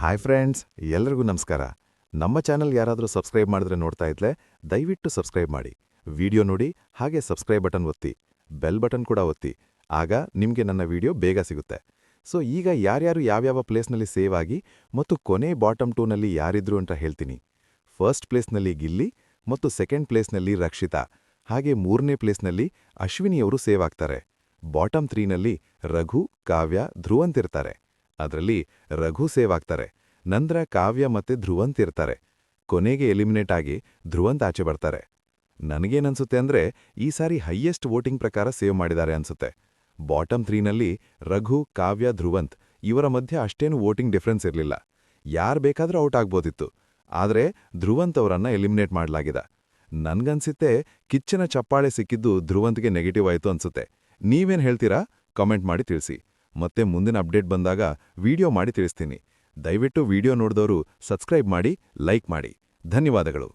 Hi friends, ಎಲ್ರಿಗೂ ನಮಸ್ಕಾರ. ನಮ್ಮ ಚಾನಲ್ ಯಾರಾದರೂ ಸಬ್ಸ್ಕ್ರೈಬ್ ಮಾಡಿದ್ರೆ ನೋಡ್ತಾ ಇದ್ಲೆ ದಯವಿಟ್ಟು ಸಬ್ಸ್ಕ್ರೈಬ್ ಮಾಡಿ. ವಿಡಿಯೋ ನೋಡಿ ಹಾಗೆ ಸಬ್ಸ್ಕ್ರೈಬ್ ಬಟನ್ ಒತ್ತಿ, ಬೆಲ್ ಬಟನ್ ಕೂಡ ಒತ್ತಿ. ಆಗ ನಿಮಗೆ ನನ್ನ ವಿಡಿಯೋ ಬೇಗ ಸಿಗುತ್ತೆ. ಸೊ ಈಗ ಯಾರ್ಯಾರು ಯಾವ್ಯಾವ ಪ್ಲೇಸ್ನಲ್ಲಿ ಸೇವ್ ಆಗಿ ಮತ್ತು ಕೊನೆ ಬಾಟಮ್ 2ನಲ್ಲಿ ಯಾರಿದ್ರು ಅಂತ ಹೇಳ್ತೀನಿ. ಫಸ್ಟ್ ಪ್ಲೇಸ್ನಲ್ಲಿ ಗಿಲ್ಲಿ ಮತ್ತು ಸೆಕೆಂಡ್ ಪ್ಲೇಸ್ನಲ್ಲಿ ರಕ್ಷಿತಾ, ಹಾಗೆ ಮೂರನೇ ಪ್ಲೇಸ್ನಲ್ಲಿ ಅಶ್ವಿನಿಯವರು ಸೇವ್ ಆಗ್ತಾರೆ. ಬಾಟಮ್ 3ನಲ್ಲಿ ರಘು, ಕಾವ್ಯ, ಧ್ರುವಂತ್ ಇರ್ತಾರೆ. ಅದರಲ್ಲಿ ರಘು ಸೇವ್ ಆಗ್ತಾರೆ. ನಂತರ ಕಾವ್ಯ ಮತ್ತೆ ಧ್ರುವಂತ್ ಇರ್ತಾರೆ. ಕೊನೆಗೆ ಎಲಿಮಿನೇಟ್ ಆಗಿ ಧ್ರುವಂತ್ ಆಚೆ ಬರ್ತಾರೆ. ನನಗೇನನ್ಸುತ್ತೆ ಅಂದ್ರೆ ಈ ಸಾರಿ ಹೈಯೆಸ್ಟ್ ವೋಟಿಂಗ್ ಪ್ರಕಾರ ಸೇವ್ ಮಾಡಿದ್ದಾರೆ ಅನ್ಸುತ್ತೆ. ಬಾಟಮ್ 3ನಲ್ಲಿ ರಘು, ಕಾವ್ಯ, ಧ್ರುವಂತ್ ಇವರ ಮಧ್ಯೆ ಅಷ್ಟೇನು ವೋಟಿಂಗ್ ಡಿಫ್ರೆನ್ಸ್ ಇರಲಿಲ್ಲ. ಯಾರು ಬೇಕಾದ್ರೂ ಔಟ್ ಆಗ್ಬೋದಿತ್ತು. ಆದರೆ ಧ್ರುವಂತ್ ಅವರನ್ನ ಎಲಿಮಿನೇಟ್ ಮಾಡಲಾಗಿದೆ. ನನ್ಗನ್ಸಿತ್ತೆ ಕಿಚ್ಚನ ಚಪ್ಪಾಳೆ ಸಿಕ್ಕಿದ್ದು ಧ್ರುವಂತ್ಗೆ ನೆಗೆಟಿವ್ ಆಯಿತು ಅನ್ಸುತ್ತೆ. ನೀವೇನ್ ಹೇಳ್ತೀರಾ? ಕಾಮೆಂಟ್ ಮಾಡಿ ತಿಳಿಸಿ. ಮತ್ತೆ ಮುಂದಿನ ಅಪ್ಡೇಟ್ ಬಂದಾಗ ವಿಡಿಯೋ ಮಾಡಿ ತಿಳಿಸ್ತೀನಿ. ದಯವಿಟ್ಟು ವಿಡಿಯೋ ನೋಡಿದವರು ಸಬ್ಸ್ಕ್ರೈಬ್ ಮಾಡಿ, ಲೈಕ್ ಮಾಡಿ. ಧನ್ಯವಾದಗಳು.